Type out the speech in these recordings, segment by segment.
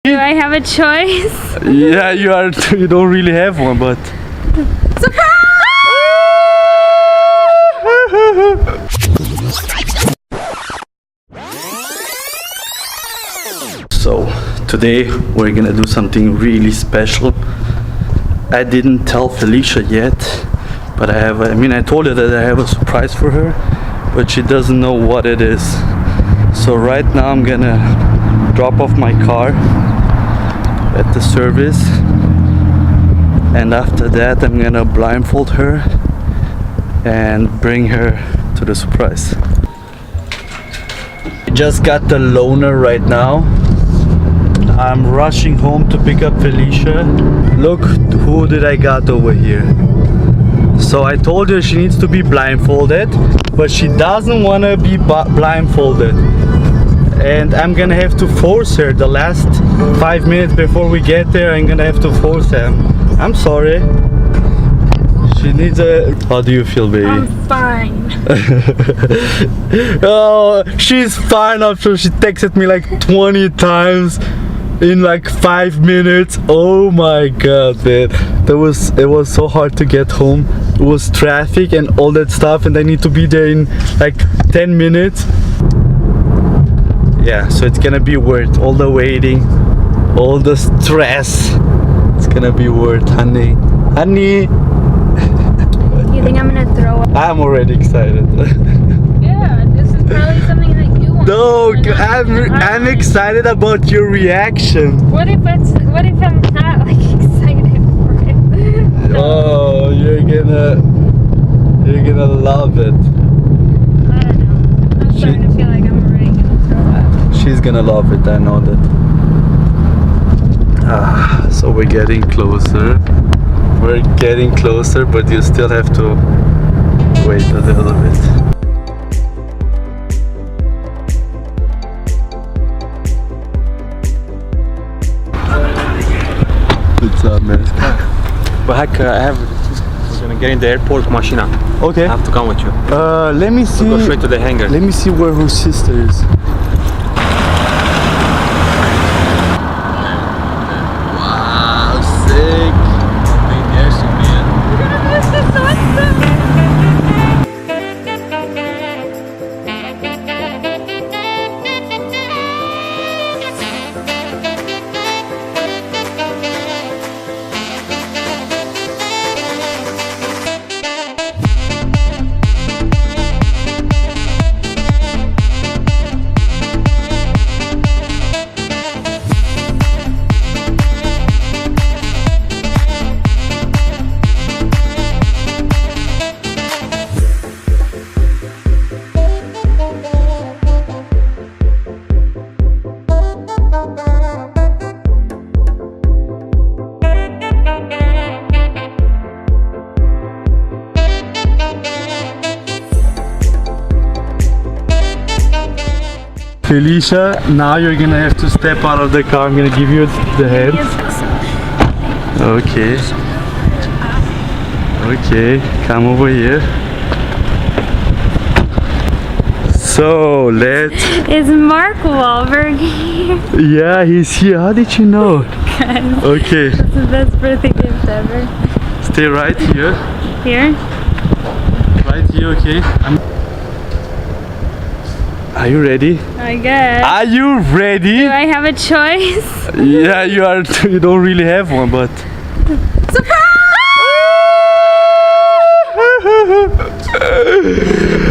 Do I have a choice? Yeah, you don't really have one, but... So, today we're gonna do something really special. I didn't tell Felicia yet, but I told her that I have a surprise for her, but she doesn't know what it is. So right now I'm gonna drop off my car at the service, and after that I'm gonna blindfold her and bring her to the surprise. Just got the loaner right now. I'm rushing home to pick up Felicia. Look who did I got over here. So I told her she needs to be blindfolded, but she doesn't want to be blindfolded. And I'm gonna have to force her. The last 5 minutes before we get there, I'm gonna have to force her. I'm sorry. She needs a... How do you feel, baby? I'm fine. Oh, she's fine after she texted me like 20 times in like 5 minutes. Oh my god, man. It was so hard to get home. It was traffic and all that stuff, and I need to be there in like 10 minutes. Yeah, so it's gonna be worth all the waiting, all the stress. It's gonna be worth, honey. Honey! You think I'm gonna throw up? I'm already excited. Yeah, this is probably something that you want. No, I'm excited about your reaction. What if I'm not like excited for it? Oh, you're gonna love it. I don't know. I'm starting to feel like I'm already gonna throw up. She's gonna love it, I know that. So we're getting closer. We're getting closer, but you still have to wait a little bit. What's up, man? But heck, we're gonna get in the airport machine. Okay. I have to come with you. Let me see. We'll go straight to the hangar. Let me see where her sister is. Wow, sick. We're gonna miss the sunset. Felicia, now you're gonna have to step out of the car. I'm gonna give you the hand. Okay. Okay, come over here. So, let's... Is Mark Wahlberg here? Yeah, he's here. How did you know? Guys, Okay, this is the best birthday gift ever. stay right here. Here? Right here, okay? Are you ready? I guess. Are you ready? Do I have a choice? Yeah, you don't really have one, but...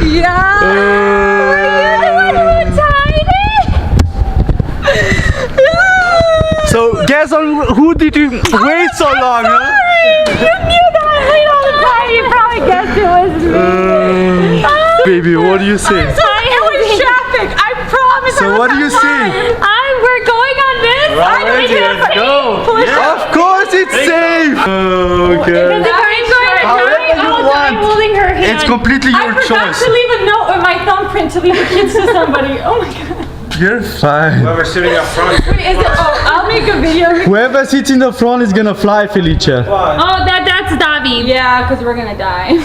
Yeah! So, guess on who did you wait so long, huh? You knew that I wait all the time. You probably guessed it was me. Baby, what do you say? It was traffic. I promise. So what do you say? We're going on this. Let's go. Of course it's safe. Okay. However you want. Holding her hand. It's completely your I forgot choice. to leave a note with my thumbprint to leave the kids to somebody. Oh my god. You're fine. Whoever's sitting up front. Wait, is it? Oh, I'll make a video. Whoever sits in the front is gonna fly, Felicia. Oh, that's Davi. Yeah, because we're gonna die.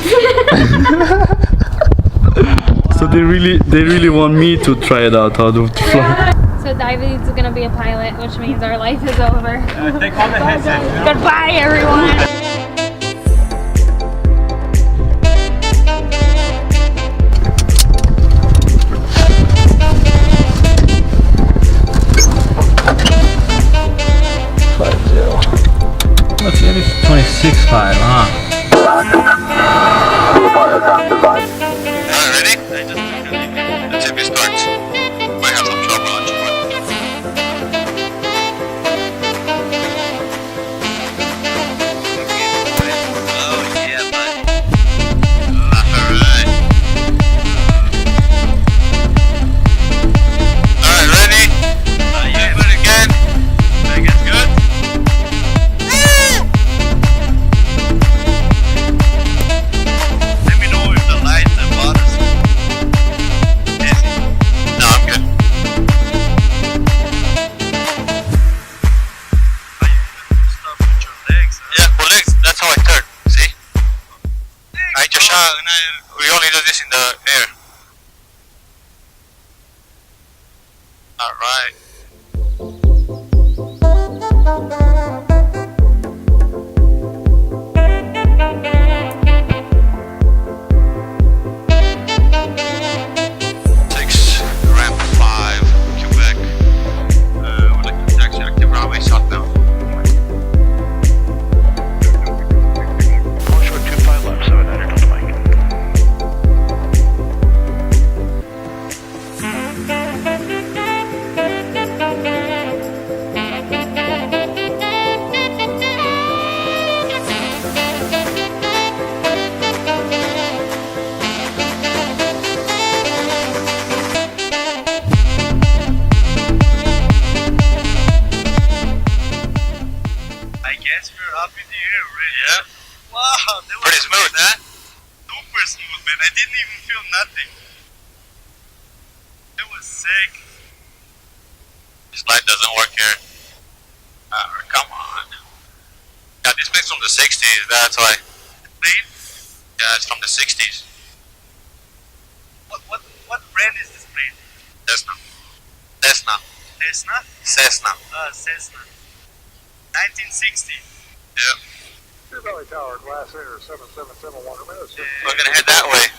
So they really want me to try it out how to fly. So with diabetes is gonna be a pilot, which means our life is over. Take off the headset. Goodbye, everyone. What's it? It's 26.5, huh? Ready? The tip starts. Might have some trouble on your foot. Oh yeah, bud. Alright. Alright, ready? Yeah. Do it again. Think it's good? Let me know if the lights and buttons. Easy. No, I'm good. Stuff with your legs. Yeah, for legs. That's how I turn. See? I just shot and we only do this in the air. Alright. Ramp 5, Quebec. Would like to taxi active runway southbound. Short 25 left, 700 on the mic. I guess we're up in the air already. Yeah. Wow, that was pretty smooth, huh? Super smooth, man. I didn't even feel nothing. It was sick. This light doesn't work here. Come on. Yeah, this plane's from the 60s, that's why. The plane? Yeah, it's from the 60s. What brand is this plane? Cessna. Cessna. Cessna? Cessna. Cessna. 1960. Yeah. Deer Valley Tower, Glass Air 7771 minutes. We're gonna head that way.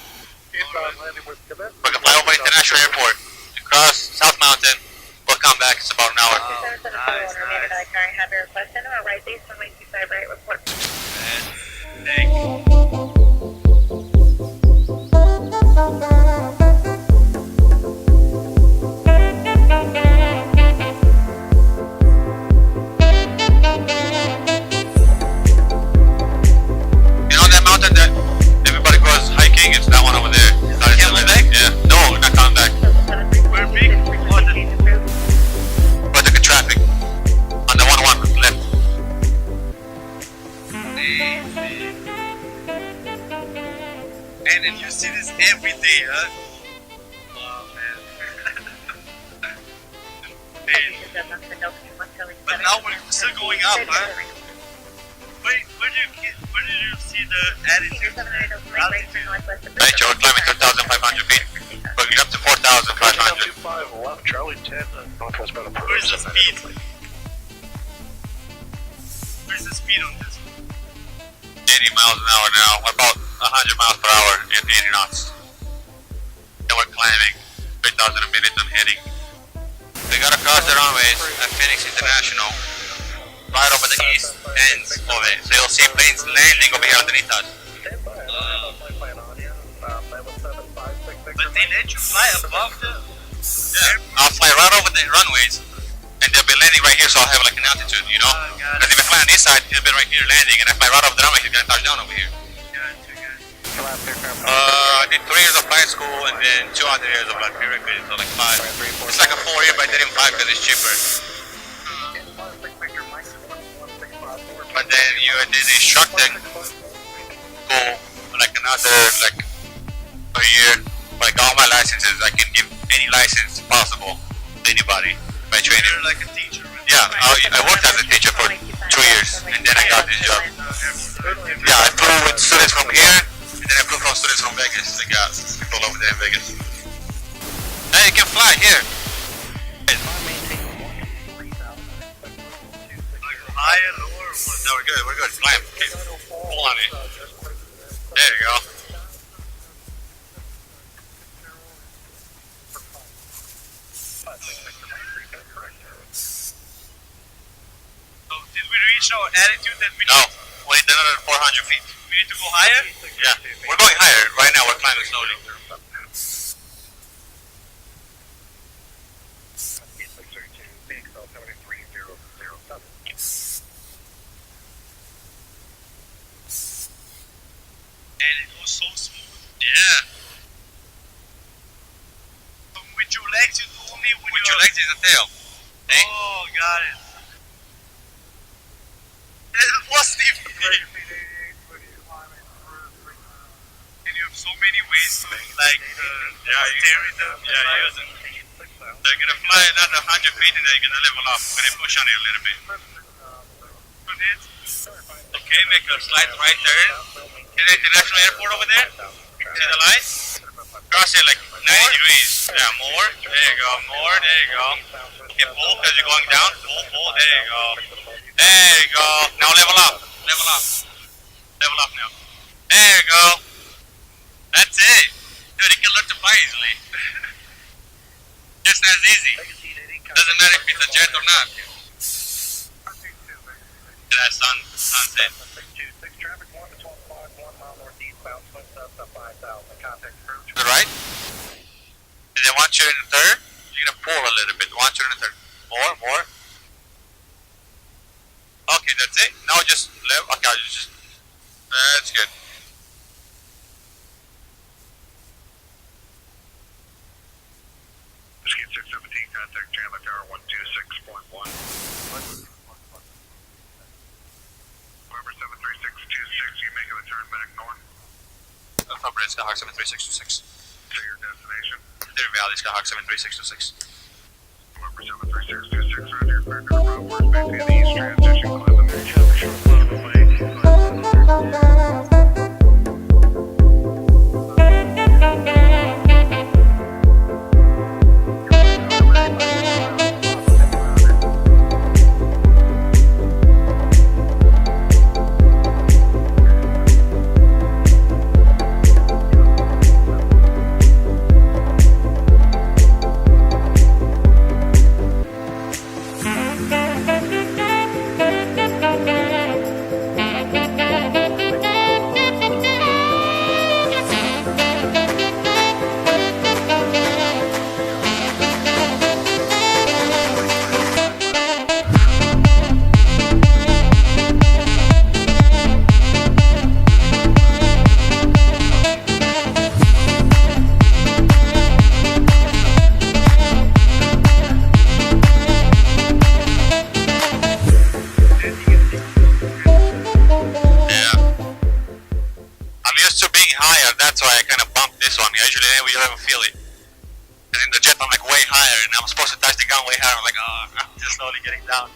Inbound landing with Quebec. We're gonna fly over International Airport. Across South Mountain. We'll come back. It's about an hour. Nice. Have your request in or right base from 125 right report. Thank you. You know that mountain that everybody goes hiking? It's that one over there. Coming back? Yeah. No, we're not coming back. We're big. But the traffic on the 101 left. And then you see this every day, huh? Wow, man. But now we're still going up, huh? Where did you see the altitude? Hey, Joe, we're climbing 3,500 feet. We're up to 4,500. 25 left, Charlie 10, northwest bound. Where's the speed? Where's the speed on this? 80 miles an hour now. We're about 100 miles per hour at 80 knots. And we're climbing 3,000 a minute and heading. We got across the runways at Phoenix International, right over the east ends of it. So you'll see planes landing over here underneath us. But they let you fly above the... Yeah, I'll fly right over the runways and they'll be landing right here, so I'll have like an altitude, you know? Because if I fly on this side, it'll be right here landing, and if I fly right over the runway, he's gonna touch down over here. I did 3 years of flight school and then 2 other years of like prerequisite, so like 5. It's like a 4 year, but I did in 5 because it's cheaper. But then you did instructing school like another like a year. Like all my licenses, I can give any license possible to anybody by training. You're like a teacher. Yeah, I worked as a teacher for 2 years and then I got this job. Yeah, I flew with students from here. And then I flew from students from Vegas. I got people over there in Vegas. Hey, you can fly here. higher, lower? No, we're good. We're good. Climb. Okay. Pull on it. There you go. So did we reach our altitude that we No, we need another 400 feet. We need to go higher? Yeah, we're going higher. Right now, we're climbing slowly. And it goes so smooth. Yeah. So with your legs, you do only when With you're... your legs in the tail. See? Oh, got it. It was steep. And you have so many ways to like tear it up. Yeah, use it. So you're gonna fly another 100 feet and then you're gonna level up. We're gonna push on it a little bit. Okay, make a slight right turn. See the international airport over there? See the lights? Cross it like 90 degrees. Yeah, more. There you go. More. There you go. Okay, pull because you're going down. Pull. There you go. There you go. Now level up. Level up. Level up now. There you go. That's it. Dude, you can learn to fly easily. Just as easy. Doesn't matter if it's a jet or not. That sunset. To the right? And then once you're in the third, you're gonna pull a little bit. Once you're in the third. More. Okay, that's it. Now just left. Okay, just. That's good. Escape 617, contact Chandler Tower 126.1. November 73626, you making a turn back north Alpha Bravo Skyhawk 73626. to your destination. Deer Valley Skyhawk 73626. November 73626, round your clear to Bravo, expecting the east transition, climb the main junction, climb the way. That's why I kind of bumped this one. Usually we don't even feel it. And in the jet I'm like way higher and I'm supposed to touch the ground way higher. I'm like, oh, I'm just slowly getting down.